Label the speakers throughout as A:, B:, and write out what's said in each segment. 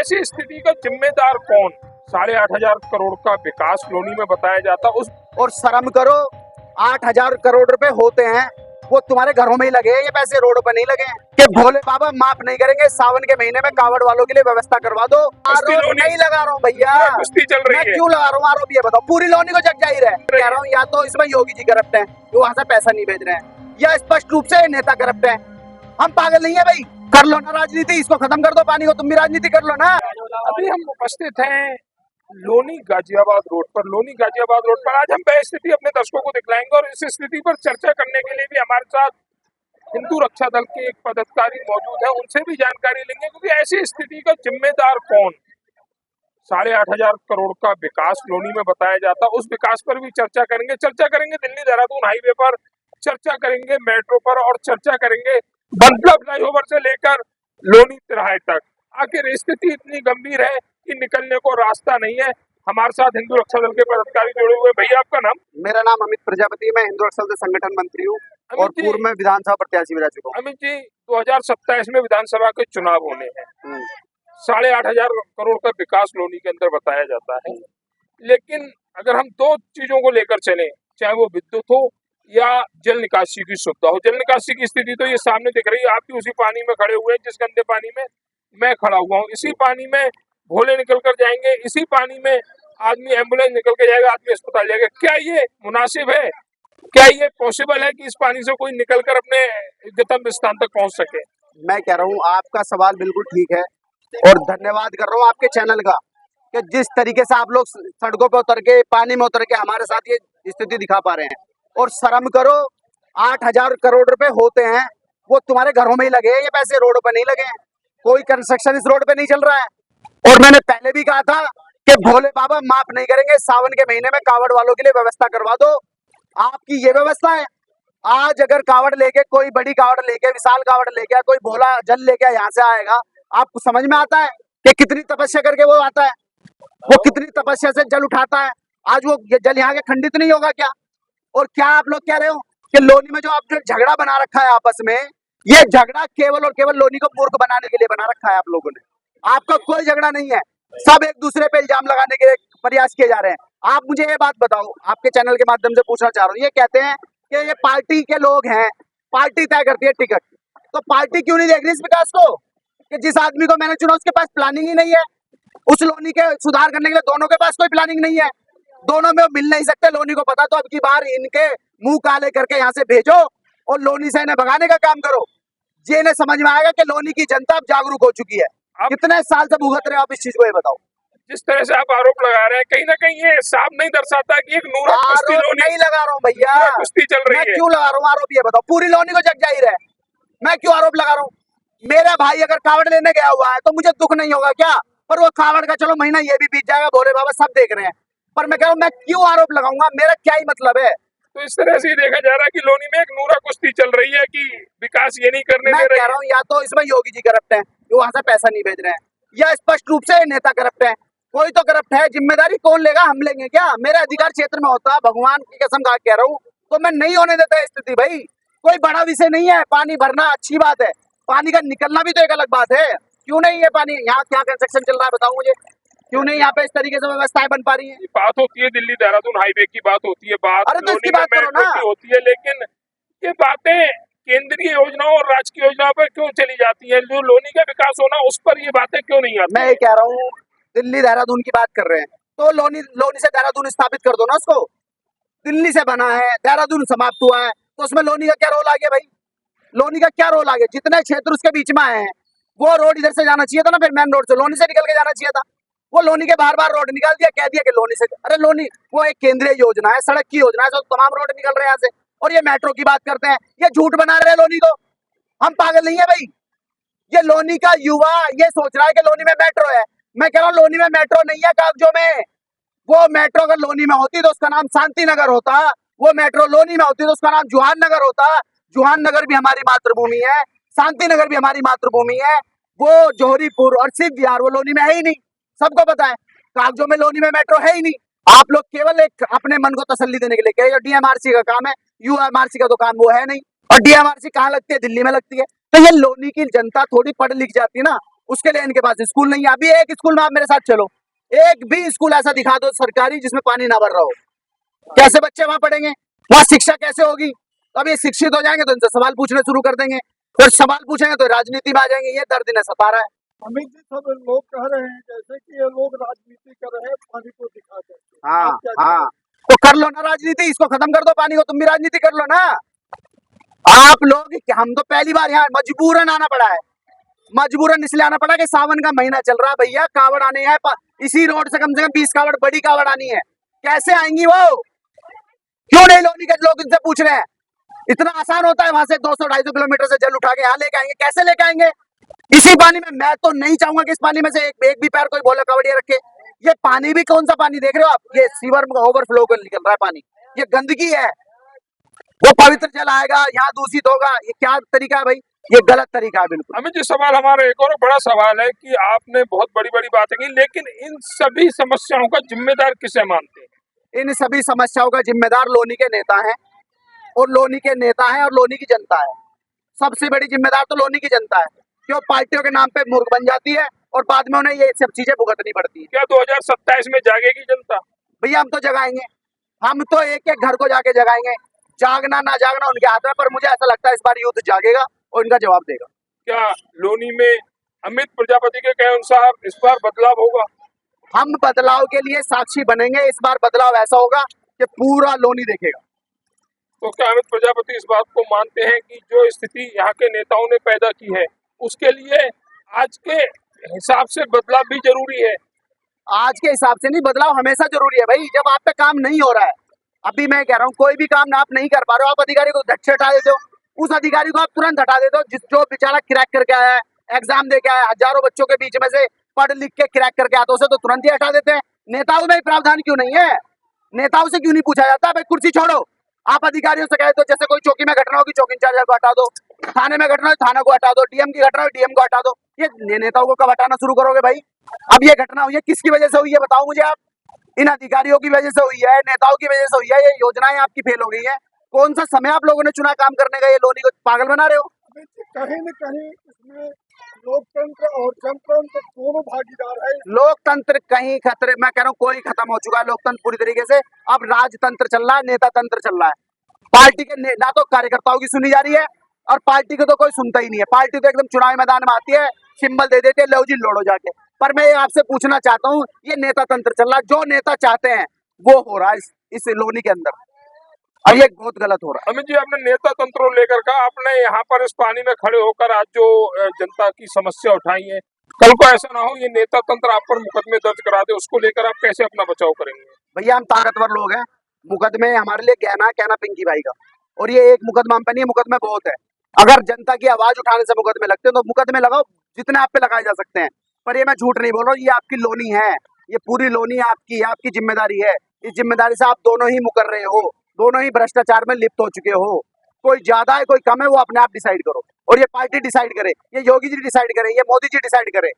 A: ऐसी स्थिति का जिम्मेदार कौन? 8,500 करोड़ का विकास लोनी में बताया जाता उस
B: और शर्म करो, 8,000 करोड़ रुपए होते हैं वो तुम्हारे घरों में ही लगे हैं, ये पैसे रोड पर नहीं लगे हैं कि भोले बाबा माफ नहीं करेंगे। सावन के महीने में कावड़ वालों के लिए व्यवस्था करवा दो। आरोप नहीं लगा रहा हूँ भैया,
A: कुश्ती चल रही
B: मैं
A: है।
B: क्यों लगा रहा हूँ आरोप? ये बताओ, पूरी लोनी को जग जाहिर है। कह रहा हूँ या तो इसमें योगी जी करप्ट है, जो वहां से पैसा नहीं भेज रहे हैं, या स्पष्ट रूप से नेता करप्ट है। हम पागल नहीं है भाई, कर लो ना राजनीति, इसको खत्म कर दो पानी को, तुम भी राजनीति कर लो ना।
A: अभी हम उपस्थित हैं लोनी गाजियाबाद रोड पर। लोनी गाजियाबाद रोड पर आज हम वह स्थिति अपने दर्शकों को दिखलाएंगे और इस स्थिति पर चर्चा करने के लिए भी हमारे साथ हिंदू रक्षा दल के एक पदाधिकारी मौजूद है, उनसे भी जानकारी लेंगे क्योंकि ऐसी स्थिति का जिम्मेदार कौन? 8,500 करोड़ का विकास लोनी में बताया जाता उस विकास पर भी चर्चा करेंगे दिल्ली देहरादून हाईवे पर, चर्चा करेंगे मेट्रो पर और चर्चा करेंगे बंदला फ्लाईओवर से लेकर लोनी तिराहे तक। आखिर स्थिति इतनी गंभीर है कि निकलने को रास्ता नहीं है। हमारे साथ हिंदू रक्षा दल के पदाधिकारी जुड़े हुए। भैया आपका नाम?
B: मेरा नाम अमित प्रजापति है, मैं हिंदू रक्षा दल संगठन मंत्री हूँ और पूर्व में विधानसभा प्रत्याशी भी रह चुका हूँ।
A: अमित जी, 2027 में विधानसभा के चुनाव होने हैं। 8,500 करोड़ का विकास लोनी के अंदर बताया जाता है, लेकिन अगर हम दो चीजों को लेकर चलें, चाहे वो विद्युत हो या जल निकासी की सुविधा हो। जल निकासी की स्थिति तो ये सामने दिख रही है, आप भी उसी पानी में खड़े हुए हैं जिस गंदे पानी में मैं खड़ा हुआ हूँ। इसी पानी में भोले निकल कर जाएंगे, इसी पानी में आदमी एम्बुलेंस निकल के जाएगा, आदमी अस्पताल जाएगा। क्या ये मुनासिब है? क्या ये पॉसिबल है कि इस पानी से कोई निकल कर अपने गंतव्य स्थान तक पहुंच सके?
B: मैं कह रहा हूँ आपका सवाल बिल्कुल ठीक है और धन्यवाद कर रहा हूँ आपके चैनल का कि जिस तरीके से आप लोग सड़कों पे उतर के, पानी में उतर के हमारे साथ ये स्थिति दिखा पा रहे हैं। और शर्म करो, 8,000 करोड़ रुपए होते हैं वो तुम्हारे घरों में ही लगे हैं, ये पैसे रोड पर नहीं लगे हैं। कोई कंस्ट्रक्शन इस रोड पे नहीं चल रहा है। और मैंने पहले भी कहा था कि भोले बाबा माफ नहीं करेंगे, सावन के महीने में कावड़ वालों के लिए व्यवस्था करवा दो। आपकी ये व्यवस्था है। आज अगर कावड़ लेके, कोई बड़ी कावड़ लेके, विशाल कावड़ लेके, कोई भोला जल लेके यहाँ से आएगा, आपको समझ में आता है कि कितनी तपस्या करके वो आता है, वो कितनी तपस्या से जल उठाता है। आज वो जल यहाँ के खंडित नहीं होगा क्या? और क्या आप लोग कह रहे हो कि लोनी में जो आपने झगड़ा बना रखा है आपस में, ये झगड़ा केवल और केवल लोनी को मूर्ख बनाने के लिए बना रखा है आप लोगों ने। आपका कोई झगड़ा नहीं है, सब एक दूसरे पे इल्जाम लगाने के प्रयास किए जा रहे हैं। आप मुझे ये बात बताओ, आपके चैनल के माध्यम से पूछना चाह रहा हूँ, ये कहते हैं कि ये पार्टी के लोग हैं, पार्टी तय करती है टिकट, तो पार्टी क्यों नहीं देख रही इस विकास को कि जिस आदमी को मैंने चुना उसके पास प्लानिंग ही नहीं है? उस लोनी के सुधार करने के लिए दोनों के पास कोई प्लानिंग नहीं है, दोनों में मिल नहीं सकते। लोनी को पता, तो अब की बार इनके मुंह काले करके यहाँ से भेजो और लोनी से इन्हें भगाने का काम करो। ये इन्हें समझ में आएगा कि लोनी की जनता अब जागरूक हो चुकी है। कितने साल से भुगत रहे हो आप इस चीज को, ये बताओ।
A: जिस तरह से आप आरोप लगा रहे हैं, कहीं ना कहीं ये साफ नहीं दर्शाता कि एक नूरा कुश्ती
B: आरोप नहीं लगा रहा हूँ भैया,
A: कुश्ती चल रही है।
B: मैं क्यों लगा रहा हूँ आरोप? ये बताओ, पूरी लोनी को जग जाहिर है, मैं क्यों आरोप लगा रहा हूँ? मेरा भाई अगर कावड़ लेने गया हुआ है तो मुझे दुख नहीं होगा क्या? पर वो कावड़ का चलो महीना ये भी बीत जाएगा, भोले बाबा सब देख रहे हैं, पर मैं कह रहा हूँ मैं क्यों आरोप लगाऊंगा? मेरा क्या ही मतलब है?
A: तो इस तरह से देखा जा रहा है कि लोनी में एक नूरा कुश्ती चल रही है कि विकास ये नहीं करने दे रहे।
B: मैं कह रहा हूँ या तो इसमें योगी जी करप्ट है, जो वहां से पैसा नहीं भेज रहे हैं, या स्पष्ट रूप से नेता करप्ट है। कोई तो करप्ट है, जिम्मेदारी कौन लेगा? हम लेंगे क्या? मेरे अधिकार क्षेत्र में होता, भगवान की कसम खा कह रहा हूँ, तो मैं नहीं होने देता स्थिति। भाई कोई बड़ा विषय नहीं है, पानी भरना अच्छी बात है, पानी का निकलना भी तो एक अलग बात है। क्यों नहीं है पानी? यहाँ क्या कंस्ट्रक्शन चल रहा है बताओ मुझे, क्यों नहीं यहाँ पे इस तरीके से व्यवस्थाएं बन पा रही है?
A: बात होती है दिल्ली देहरादून हाईवे की, बात होती है, बात
B: अरे तो इसकी बात करो ना
A: होती है, लेकिन ये बातें केंद्रीय योजनाओं और राज्य की योजनाओं पर क्यों चली जाती है? जो लोनी का विकास होना उस पर ये बातें क्यों नहीं आती?
B: मैं ये कह रहा हूँ, दिल्ली देहरादून की बात कर रहे हैं तो लोनी से देहरादून स्थापित कर दो ना उसको। दिल्ली से बना है, देहरादून समाप्त हुआ है, तो उसमें लोनी का क्या रोल आ गया भाई? लोनी का क्या रोल आ गया? जितने क्षेत्र उसके बीच में आए हैं वो रोड इधर से जाना चाहिए था ना, फिर मेन रोड से लोनी से निकल के जाना चाहिए था। वो लोनी के बार बार रोड निकाल दिया, कह दिया कि लोनी से। अरे लोनी वो एक केंद्रीय योजना है, सड़क की योजना है, तो तमाम रोड निकल रहे हैं यहाँ से। और ये मेट्रो की बात करते हैं, ये झूठ बना रहे हैं लोनी को। हम पागल नहीं है भाई, ये लोनी का युवा ये सोच रहा है कि लोनी में मेट्रो है। मैं कह रहा हूँ लोनी में मेट्रो नहीं है कागजों में। वो मेट्रो अगर लोनी में होती तो उसका नाम शांति नगर होता, वो मेट्रो लोनी में होती तो उसका नाम जुहान नगर होता। जुहान नगर भी हमारी मातृभूमि है, शांति नगर भी हमारी मातृभूमि है। वो जोहरीपुर और सिद्ध विहार वो लोनी में है ही नहीं, सबको पता है। कागजों में लोनी में मेट्रो है ही नहीं। आप लोग केवल एक अपने मन को तसल्ली देने के लिए कहे, डीएमआरसी का काम है, यूएमआरसी का तो काम वो है नहीं। और डीएमआरसी कहाँ लगती है? दिल्ली में लगती है। तो ये लोनी की जनता थोड़ी पढ़ लिख जाती है ना, उसके लिए इनके पास स्कूल नहीं है। अभी एक स्कूल में आप मेरे साथ चलो, एक भी स्कूल ऐसा दिखा दो सरकारी जिसमें पानी ना भर रहा हो। कैसे बच्चे वहां पढ़ेंगे, वहां शिक्षा कैसे होगी? अब ये शिक्षित हो जाएंगे तो इनसे सवाल पूछने शुरू कर देंगे, फिर सवाल पूछेंगे तो राजनीति में आ जाएंगे। ये दर्द इन्हें सता रहा है।
C: अमित जी, सब लोग कह रहे हैं जैसे कि ये लोग राजनीति कर रहे हैं पानी को दिखा करके।
B: हाँ
C: आप क्या
B: हाँ, तो कर लो ना राजनीति, इसको खत्म कर दो पानी को, तुम भी राजनीति कर लो ना। आप लोग, हम तो पहली बार यहाँ मजबूरन आना पड़ा है, मजबूरन इसलिए आना पड़ा कि सावन का महीना चल रहा है भैया, कावड़ आने हैं। इसी रोड से कम 20 कावड़, बड़ी कावड़ आनी है। कैसे आएंगी वो? क्यों नहीं लोनी के लोग इनसे पूछ रहे हैं? इतना आसान होता है वहां से 200-250 किलोमीटर से जल उठा के यहाँ लेके आएंगे? कैसे लेके आएंगे इसी पानी में? मैं तो नहीं चाहूंगा कि इस पानी में से एक भी पैर कोई बोले कवड़िया रखे। ये पानी भी कौन सा पानी देख रहे हो आप? ये सीवर में ओवरफ्लो कर निकल रहा है पानी, ये गंदगी है। वो पवित्र जल आएगा, यहाँ दूषित होगा। ये क्या तरीका है भाई? ये गलत तरीका है बिल्कुल।
A: अमित जी, सवाल हमारा एक और बड़ा सवाल है कि आपने बहुत बड़ी बड़ी बातें की, लेकिन इन सभी समस्याओं का जिम्मेदार किसे मानते हैं?
B: इन सभी समस्याओं का जिम्मेदार लोनी के नेता हैं, और लोनी के नेता हैं और लोनी की जनता है। सबसे बड़ी जिम्मेदार तो लोनी की जनता है, क्यों पार्टियों के नाम पे मूर्ख बन जाती है और बाद में उन्हें ये सब चीजें भुगतनी पड़ती है।
A: क्या 2027 में जागेगी जनता?
B: भैया हम तो जगाएंगे, हम तो एक एक घर को जाके जगाएंगे। जागना ना जागना उनके हाथ में, पर मुझे ऐसा लगता है इस बार युद्ध जागेगा और इनका जवाब देगा।
A: क्या लोनी में अमित प्रजापति के कहे अनुसार इस बार बदलाव होगा?
B: हम बदलाव के लिए साक्षी बनेंगे। इस बार बदलाव ऐसा होगा कि पूरा लोनी देखेगा।
A: तो क्या अमित प्रजापति इस बात को मानते हैं कि जो स्थिति यहाँ के नेताओं ने पैदा की है उसके लिए आज के हिसाब से बदलाव भी जरूरी है?
B: आज के हिसाब से नहीं, बदलाव हमेशा जरूरी है भाई। जब आप पे काम नहीं हो रहा है, अभी मैं कह रहा हूँ कोई भी काम आप नहीं कर पा रहे हो, आप अधिकारी को झट से हटा देते हो। उस अधिकारी को आप तुरंत हटा देते हो जो बेचारा क्रैक करके आया है, एग्जाम दे के आया है, हजारों बच्चों के बीच में से पढ़ लिख के क्रैक करके आता है, उसे तो तुरंत ही हटा देते हैं। नेताओं में प्रावधान क्यों नहीं है? नेताओं से क्यों नहीं पूछा जाता भाई कुर्सी छोड़ो? आप अधिकारियों से कहे तो जैसे कोई चौकी में घटना होगी चौकी इंचार्ज को हटा दो, थाने में घटना हो थाना को हटा दो, डीएम की घटना हो डीएम को हटा दो। ये नेताओं को कब हटाना शुरू करोगे भाई? अब ये घटना हुई है किसकी वजह से हुई है बताओ मुझे आप? इन अधिकारियों की वजह से हुई है, नेताओं की वजह से हुई है। ये योजनाएं आपकी फेल हो गई है। कौन सा समय आप लोगों ने चुना काम करने का? ये लोनी को पागल बना रहे हो।
C: अमित जी, कहीं न कहीं इसमें लोकतंत्र और जनतंत्र दोनों भागीदार है।
B: लोकतंत्र कहीं खतरे, मैं कह रहा हूँ कोई खत्म हो चुका है लोकतंत्र पूरी तरीके से। अब राजतंत्र चल रहा है, नेता तंत्र चल रहा है। पार्टी के ना तो कार्यकर्ताओं की सुनी जा रही है और पार्टी को तो कोई सुनता ही नहीं है। पार्टी तो एकदम चुनाव मैदान में आती है, सिंबल दे देते हैं, लो जी लड़ो जाके। पर मैं आपसे पूछना चाहता हूँ, ये नेता तंत्र चल रहा है, जो नेता चाहते हैं वो हो रहा है इस लोनी के अंदर, और ये बहुत गलत हो रहा है।
A: अमित जी, आपने नेता तंत्र लेकर का आपने यहाँ पर इस पानी में खड़े होकर आज जो जनता की समस्या उठाई है, कल को ऐसा ना हो ये नेता तंत्र आप पर मुकदमे दर्ज करा दे, उसको लेकर आप कैसे अपना बचाव करेंगे?
B: भैया हम ताकतवर लोग हैं, मुकदमे हमारे लिए कहना पिंकी भाई का, और ये एक मुकदमा हम पे नहीं, मुकदमे बहुत है। अगर जनता की आवाज उठाने से मुकदमे लगते हैं तो मुकदमे लगाओ, जितने आप पे लगाए जा सकते हैं। पर ये मैं झूठ नहीं बोल रहा हूँ, ये आपकी लोनी है, ये पूरी लोनी आपकी है, आपकी जिम्मेदारी है। इस जिम्मेदारी से आप दोनों ही मुकर रहे हो, दोनों ही भ्रष्टाचार में लिप्त हो चुके हो। कोई ज्यादा है कोई कम है वो अपने आप डिसाइड करो, और ये पार्टी डिसाइड करे, ये योगी जी डिसाइड करे, ये मोदी जी डिसाइड करे,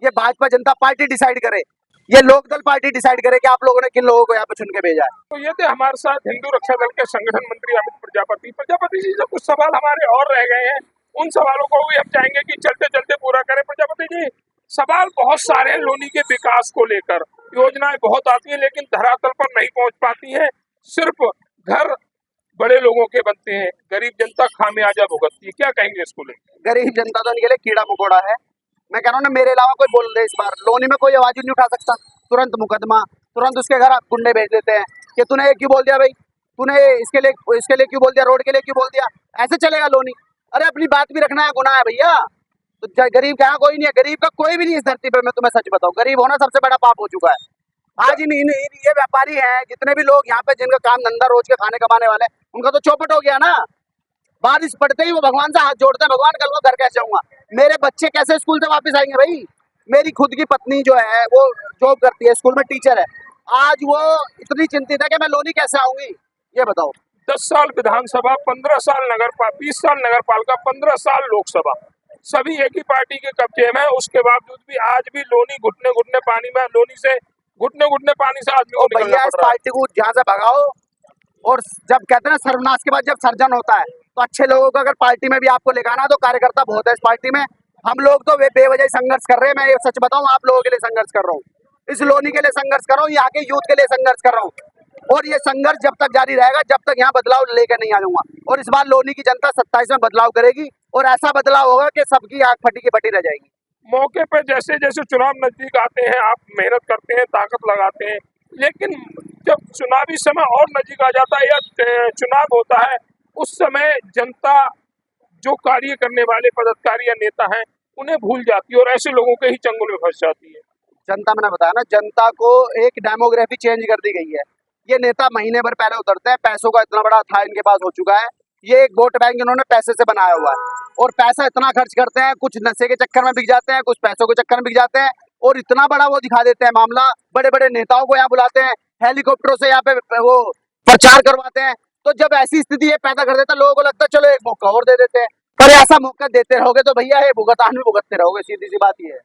B: ये भाजपा जनता पार्टी डिसाइड करे, ये लोकदल पार्टी डिसाइड करे कि आप लोगों ने किन लोगों को यहाँ पे चुन के भेजा है।
A: तो ये थे हमारे साथ हिंदू रक्षा दल के संगठन मंत्री अमित प्रजापति। प्रजापति जी से कुछ सवाल हमारे और रह गए हैं, उन सवालों को भी हम चाहेंगे कि चलते चलते पूरा करें। प्रजापति जी, सवाल बहुत सारे हैं लोनी के विकास को लेकर, योजनाएं बहुत आती है लेकिन धरातल पर नहीं पहुंच पाती है, सिर्फ घर बड़े लोगों के बनते हैं, गरीब जनता खामियाजा भुगतती है। क्या कहेंगे इसको लेकर?
B: गरीब जनता तो इनके लिए कीड़ा मकोड़ा है। मैं कह रहा हूँ ना, मेरे अलावा कोई बोल रहे इस बार लोनी में कोई आवाज नहीं उठा सकता, तुरंत मुकदमा, तुरंत उसके घर गुंडे भेज देते हैं कि तूने क्यों बोल दिया भाई, तूने इसके लिए क्यों बोल दिया, रोड के लिए क्यों बोल दिया, ऐसे चलेगा लोनी? अरे अपनी बात भी रखना है, गुनाह है भैया। तो गरीब का कोई नहीं है, गरीब का कोई भी नहीं इस धरती पे। मैं तुम्हें सच बताऊं, गरीब होना सबसे बड़ा पाप हो चुका है। आज ये व्यापारी हैं, जितने भी लोग यहाँ पे जिनका काम धंधा रोज के खाने कमाने वाले, उनका तो चौपट हो गया ना। बारिश पड़ते ही वो भगवान से हाथ जोड़ते हैं, भगवान कल को घर कैसे जाऊंगा, मेरे बच्चे कैसे स्कूल से वापस आएंगे भाई। मेरी खुद की पत्नी जो है वो जॉब करती है, स्कूल में टीचर है, आज वो इतनी चिंतित है कि मैं लोनी कैसे आऊंगी, ये बताओ।
A: 10 साल विधानसभा, 15 साल नगर 20 साल नगर पालिका, 15 साल लोकसभा, सभी एक ही पार्टी के कब्जे में, उसके बावजूद भी आज भी लोनी घुटने घुटने पानी में, लोनी से घुटने घुटने पानी से आदमी को निकलना
B: भैया इस
A: पड़ रहा है।
B: पार्टी को जहाँ से भगाओ, और जब कहते हैं सर्वनाश के बाद जब सर्जन होता है, तो अच्छे लोगों को अगर पार्टी में भी आपको लेगाना है तो कार्यकर्ता बहुत है इस पार्टी में। हम लोग तो बेवजह संघर्ष कर रहे हैं। मैं ये सच बताऊं, आप लोगों के लिए संघर्ष कर रहा हूँ, इस लोनी के लिए संघर्ष कर रहा हूँ, यहाँ के यूथ के लिए संघर्ष कर रहा हूँ। और ये संघर्ष जब तक जारी रहेगा, जब तक यहाँ बदलाव लेकर नहीं आ जाऊंगा। और इस बार लोनी की जनता 27 में बदलाव करेगी, और ऐसा बदलाव होगा कि सबकी आंख फटी की फटी रह जाएगी।
A: मौके पे जैसे जैसे चुनाव नजदीक आते हैं, आप मेहनत करते हैं, ताकत लगाते हैं, लेकिन जब चुनावी समय और नजदीक आ जाता है या चुनाव होता है, उस समय जनता जो कार्य करने वाले पदाधिकारी या नेता हैं उन्हें भूल जाती है और ऐसे लोगों के ही चंगुल में फंस जाती है।
B: जनता, मैंने बताया ना, जनता को एक डेमोग्राफी चेंज कर दी गई है। ये नेता महीने भर पहले उतरते हैं, पैसों का इतना बड़ा था इनके पास हो चुका है। ये एक वोट बैंक इन्होंने पैसे से बनाया हुआ है, और पैसा इतना खर्च करते हैं, कुछ नशे के चक्कर में बिक जाते हैं, कुछ पैसों के चक्कर में बिक जाते हैं, और इतना बड़ा वो दिखा देते हैं मामला। बड़े बड़े नेताओं को यहाँ बुलाते हैं, हेलीकॉप्टरों से यहाँ पे वो प्रचार करवाते हैं। तो जब ऐसी स्थिति ये पैदा कर देता है, लोगों को लगता है चलो एक मौका और दे देते हैं। पर ऐसा मौका देते रहोगे तो भैया ये भुगतान भी भुगतते रहोगे, सीधी सी बात ये है।